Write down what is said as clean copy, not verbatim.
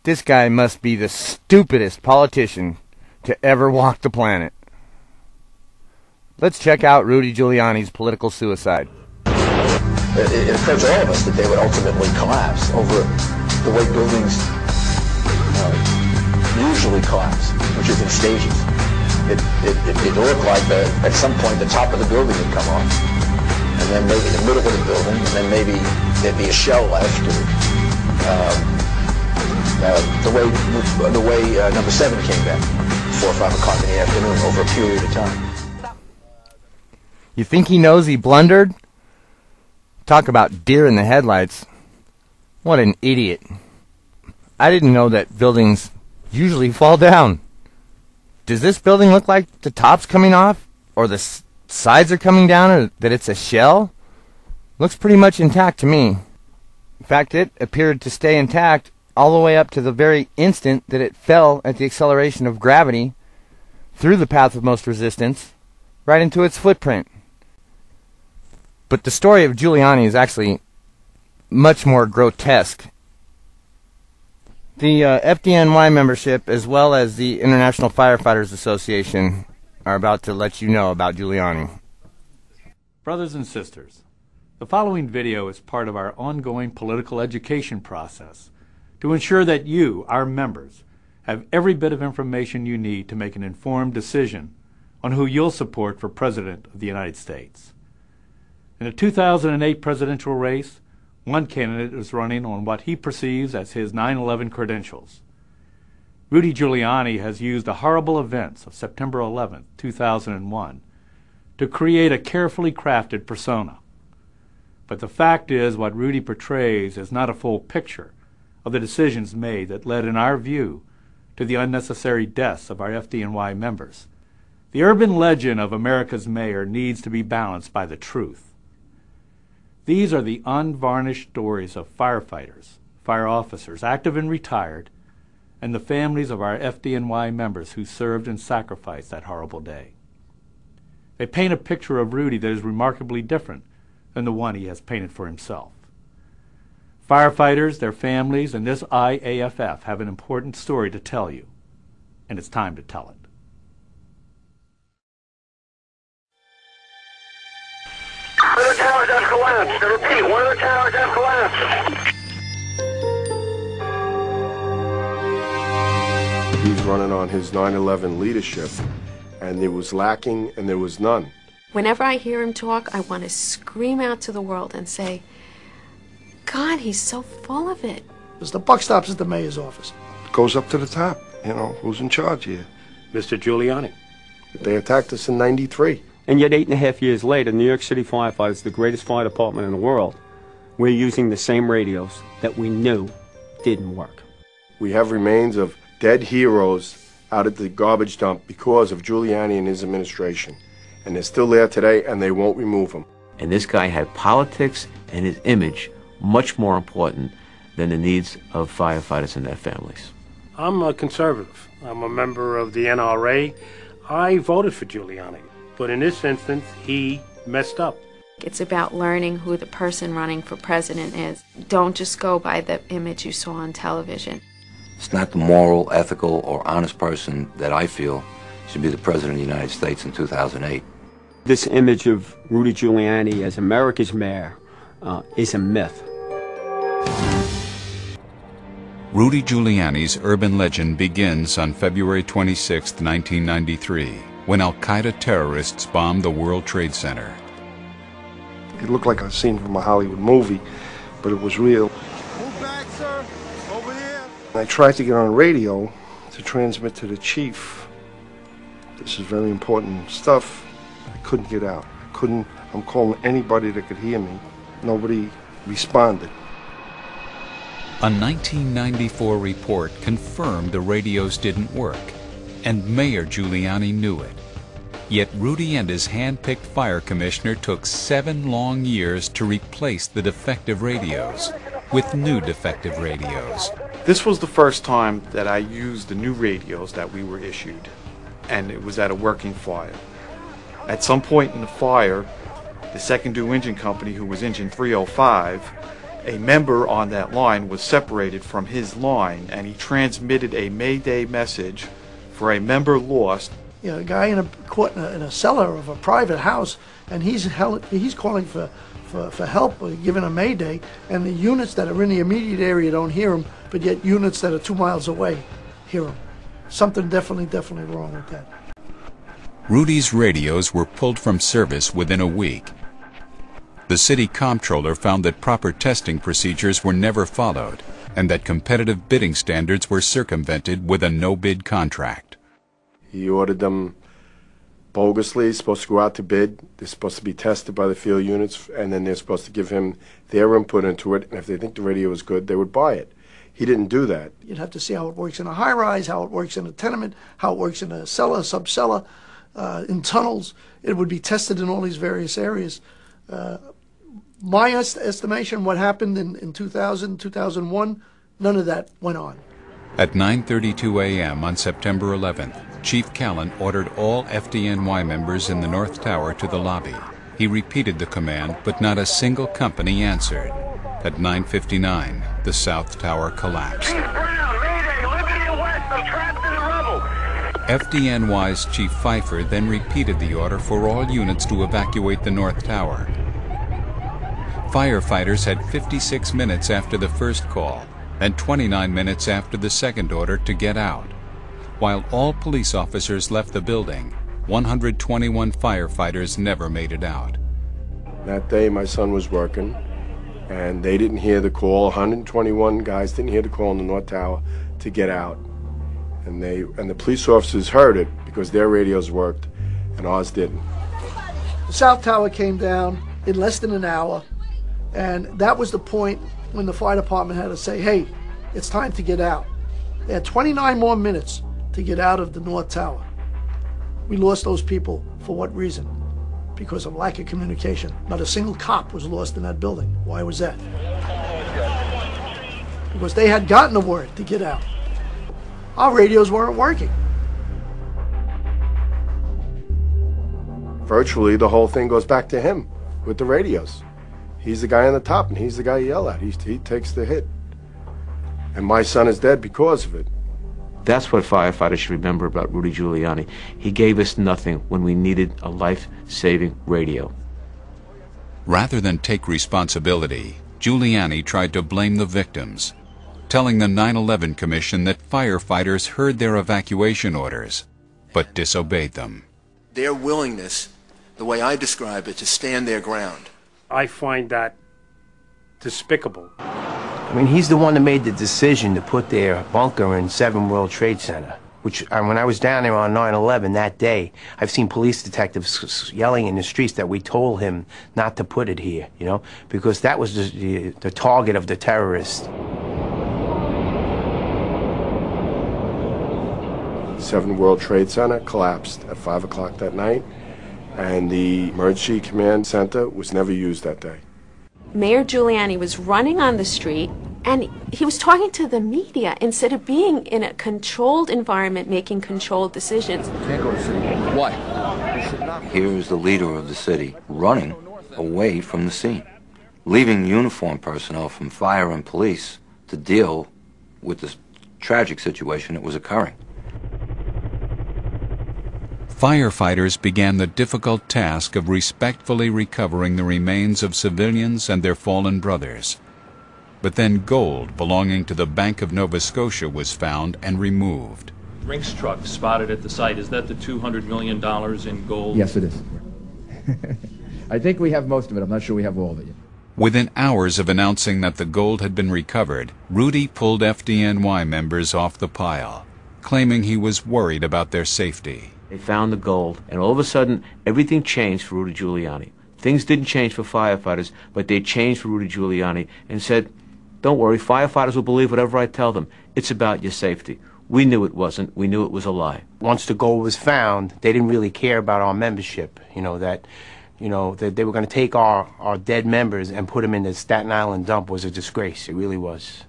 This guy must be the stupidest politician to ever walk the planet. Let's check out Rudy Giuliani's political suicide. It occurred to all of us that they would ultimately collapse over the way buildings usually collapse, which is in stages. It looked like at some point the top of the building would come off, and then maybe the middle of the building, and then maybe there'd be a shell left. Or, the way number 7 came back, 4 or 5 o'clock in the afternoon over a period of time. You think he knows he blundered? Talk about deer in the headlights. What an idiot. I didn't know that buildings usually fall down. Does this building look like the top's coming off? Or the sides are coming down? Or that it's a shell? Looks pretty much intact to me. In fact, it appeared to stay intact all the way up to the very instant that it fell at the acceleration of gravity through the path of most resistance right into its footprint. But the story of Giuliani is actually much more grotesque. The FDNY membership, as well as the International Firefighters Association, are about to let you know about Giuliani. Brothers and sisters, the following video is part of our ongoing political education process to ensure that you, our members, have every bit of information you need to make an informed decision on who you'll support for President of the United States. In the 2008 presidential race, one candidate is running on what he perceives as his 9/11 credentials. Rudy Giuliani has used the horrible events of September 11, 2001 to create a carefully crafted persona. But the fact is, what Rudy portrays is not a full picture of the decisions made that led, in our view, to the unnecessary deaths of our FDNY members. The urban legend of America's mayor needs to be balanced by the truth. These are the unvarnished stories of firefighters, fire officers, active and retired, and the families of our FDNY members who served and sacrificed that horrible day. They paint a picture of Rudy that is remarkably different than the one he has painted for himself. Firefighters, their families, and this IAFF have an important story to tell you, and it's time to tell it. One of the towers have collapsed. I repeat, one of the towers have collapsed. He's running on his 9/11 leadership, and there was lacking and there was none. Whenever I hear him talk, I want to scream out to the world and say, God, he's so full of it. Because the buck stops at the mayor's office. It goes up to the top. You know, who's in charge here? Mr. Giuliani. They attacked us in '93. And yet 8.5 years later, New York City firefighters, the greatest fire department in the world, we're using the same radios that we knew didn't work. We have remains of dead heroes out at the garbage dump because of Giuliani and his administration. And they're still there today, and they won't remove them. And this guy had politics and his image much more important than the needs of firefighters and their families. I'm a conservative. I'm a member of the NRA. I voted for Giuliani. But in this instance, he messed up. It's about learning who the person running for president is. Don't just go by the image you saw on television. It's not the moral, ethical, or honest person that I feel should be the President of the United States in 2008. This image of Rudy Giuliani as America's mayor is a myth. Rudy Giuliani's urban legend begins on February 26, 1993, when Al-Qaeda terrorists bombed the World Trade Center. It looked like a scene from a Hollywood movie, but it was real. Move back, sir. Over here. I tried to get on radio to transmit to the chief. This is very important stuff. I couldn't get out. I'm calling anybody that could hear me. Nobody responded. A 1994 report confirmed the radios didn't work, and Mayor Giuliani knew it. Yet Rudy and his hand-picked fire commissioner took 7 long years to replace the defective radios with new defective radios. This was the first time that I used the new radios that we were issued, and it was at a working fire. At some point in the fire, the second due engine company, who was engine 305, a member on that line was separated from his line, and he transmitted a Mayday message for a member lost. You know, a guy caught in a cellar of a private house, and he's calling for help, or giving a Mayday, and the units that are in the immediate area don't hear him, but yet units that are 2 miles away hear him. Something definitely wrong with that. Rudy's radios were pulled from service within a week. The city comptroller found that proper testing procedures were never followed and that competitive bidding standards were circumvented with a no-bid contract. He ordered them bogusly. He's supposed to go out to bid. They're supposed to be tested by the field units, and then they're supposed to give him their input into it, and if they think the radio is good, they would buy it. He didn't do that. You'd have to see how it works in a high-rise, how it works in a tenement, how it works in a cellar, sub-cellar, in tunnels. It would be tested in all these various areas. My estimation, what happened in 2000, 2001, none of that went on. At 9:32 a.m. on September 11th, Chief Callan ordered all FDNY members in the North Tower to the lobby. He repeated the command, but not a single company answered. At 9:59, the South Tower collapsed. Chief Brown, Mayday, Liberty and West, I'm trapped in the rubble. FDNY's Chief Pfeiffer then repeated the order for all units to evacuate the North Tower. Firefighters had 56 minutes after the first call and 29 minutes after the second order to get out. While all police officers left the building, 121 firefighters never made it out. That day my son was working, and they didn't hear the call. 121 guys didn't hear the call in the North Tower to get out. And the police officers heard it because their radios worked and ours didn't. The South Tower came down in less than an hour, and that was the point when the fire department had to say, hey, it's time to get out. They had 29 more minutes to get out of the North Tower. We lost those people for what reason? Because of lack of communication. Not a single cop was lost in that building. Why was that? Because they had gotten the word to get out. Our radios weren't working. Virtually the whole thing goes back to him with the radios. He's the guy on the top, and he's the guy you yell at. He takes the hit. And my son is dead because of it. That's what firefighters should remember about Rudy Giuliani. He gave us nothing when we needed a life-saving radio. Rather than take responsibility, Giuliani tried to blame the victims, telling the 9/11 Commission that firefighters heard their evacuation orders, but disobeyed them. Their willingness, the way I describe it, to stand their ground. I find that despicable. I mean, he's the one that made the decision to put their bunker in 7 World Trade Center, which when I was down there on 9/11 that day, I've seen police detectives yelling in the streets that we told him not to put it here, you know, because that was the target of the terrorists. 7 World Trade Center collapsed at 5 o'clock that night, and the Emergency Command Center was never used that day. Mayor Giuliani was running on the street, and he was talking to the media instead of being in a controlled environment making controlled decisions. Can't go to city. Why? Here is the leader of the city running away from the scene, leaving uniformed personnel from fire and police to deal with this tragic situation that was occurring. Firefighters began the difficult task of respectfully recovering the remains of civilians and their fallen brothers. But then gold belonging to the Bank of Nova Scotia was found and removed. Brinks truck spotted at the site. Is that the $200 million in gold? Yes, it is. I think we have most of it. I'm not sure we have all of it yet. Within hours of announcing that the gold had been recovered, Rudy pulled FDNY members off the pile, claiming he was worried about their safety. They found the gold, and all of a sudden, everything changed for Rudy Giuliani. Things didn't change for firefighters, but they changed for Rudy Giuliani and said, don't worry, firefighters will believe whatever I tell them. It's about your safety. We knew it wasn't. We knew it was a lie. Once the gold was found, they didn't really care about our membership, that they were going to take our dead members and put them in the Staten Island dump was a disgrace. It really was.